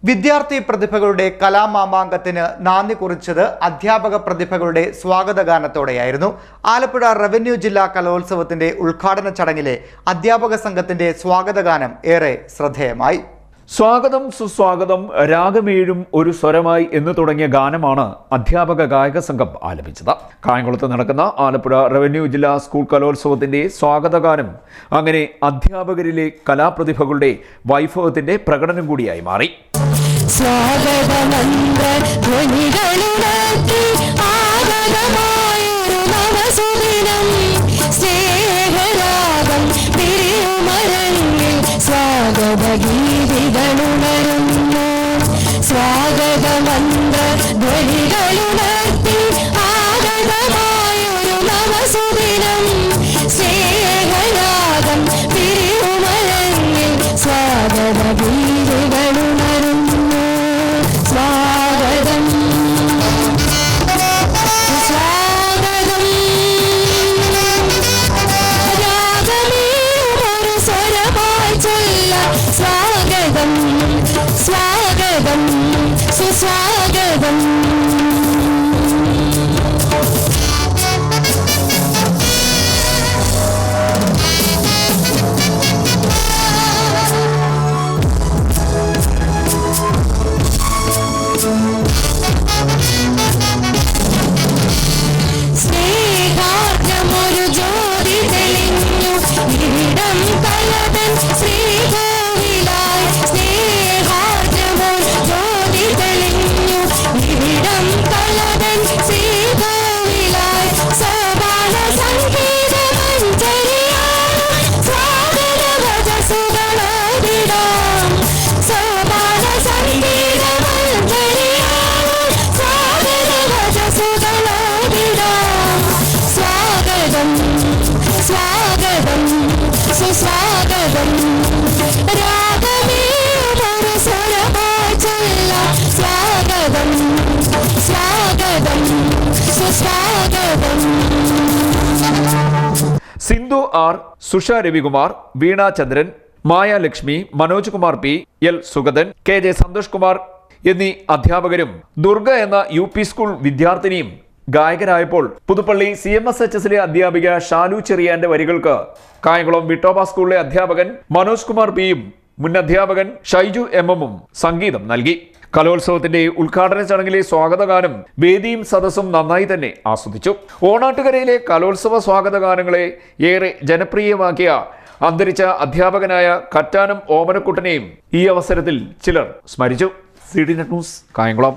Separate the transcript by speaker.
Speaker 1: വിദ്യാർത്ഥി പ്രതിഭകളുടെ കലാമാമാങ്കത്തിന് നാന്ദി കുറിച്ചത് അധ്യാപക പ്രതിഭകളുടെ സ്വാഗതഗാനത്തോടെയായിരുന്നു. ആലപ്പുഴ റവന്യൂ ജില്ലാ കലോത്സവത്തിന്റെ ഉദ്ഘാടന ചടങ്ങിലെ അധ്യാപക സംഘത്തിന്റെ സ്വാഗതഗാനം ഏറെ ശ്രദ്ധേയമായി.
Speaker 2: സ്വാഗതം സുസ്വാഗതം രാഗമേഴും ഒരു സ്വരമായി എന്ന് തുടങ്ങിയ ഗാനമാണ് അധ്യാപക ഗായക സംഘം ആലപിച്ചത്. കായംകുളത്ത് നടക്കുന്ന ആലപ്പുഴ റവന്യൂ ജില്ലാ സ്കൂൾ കലോത്സവത്തിന്റെ സ്വാഗതഗാനം അങ്ങനെ അധ്യാപകരിലെ കലാപ്രതിഭകളുടെ വൈഭവത്തിന്റെ പ്രകടനം കൂടിയായി മാറി.
Speaker 3: സ്വാഗതമന്ത്ര ധ്വനികളുണർത്തി ആഗതമായൊരു നവസുദിനം സ്നേഹരാഗം തിരുമലങ്ങിൽ സ്വാഗത ഗീതികളുണരുന്നു. സ്വാഗതം സ്വാഗതം രാഗമേയൊരു സ്വരമായി ചൊല്ല സ്വാഗതം സ്വാഗതം സുസ്വാഗതം. സ്നേഹാർദ്രമൊരു ജ്യോതി തെളിഞ്ഞു ഇവിടം തലതൻ ശ്രീകോവിലായി. സ്നേഹാർദ്രമൊരു ജ്യോതി തെളിഞ്ഞു ഇവിടം തലതൻ ശ്രീകോവിലായി. സോപാന സംഗീത മഞ്ജരിയായി സ്വാഗത വചസ്സുകളോടിടാം. സോപാന സംഗീത മഞ്ജരിയായി സ്വാഗത വചസ്സുകളോടിടാം. സ്വാഗതം സ്വാഗതം സുസ്വാഗതം രാഗമേയൊരു സ്വരമായി ചൊല്ല സ്വാഗതം സ്വാഗതം സുസ്വാഗതം.
Speaker 2: Sindhu R, Susha Ravikumar, Veena Chandran, Maya Lakshmi, Manoj Kumar P, L Sugathan, K J Santhosh Kumar എന്നീ അധ്യാപകരും ദുർഗ എന്ന UP സ്കൂൾ വിദ്യാർത്ഥിനിയും ഗായകരായപ്പോൾ പുതുപ്പള്ളി CMSHSലെ അധ്യാപിക ഷാലു ചെറിയാന്റെ വരികൾക്ക് കായംകുളം വിട്ടോബ സ്കൂളിലെ അധ്യാപകൻ മനോജ് കുമാർ പിയും മുൻ അധ്യാപകൻ ഷൈജു MM സംഗീതം നൽകി. കലോത്സവത്തിന്റെ ഉദ്ഘാടന ചടങ്ങിലെ സ്വാഗതഗാനം വേദിയും സദസ്സും നന്നായി തന്നെ ആസ്വദിച്ചു. ഓണാട്ടുകരയിലെ കലോത്സവ സ്വാഗതഗാനങ്ങളെ ഏറെ ജനപ്രിയമാക്കിയ അന്തരിച്ച അധ്യാപകനായ കറ്റാനം ഓമനക്കുട്ടനെയും ഈ അവസരത്തിൽ ചിലർ സ്മരിച്ചു. CDNet news Kayamkulam.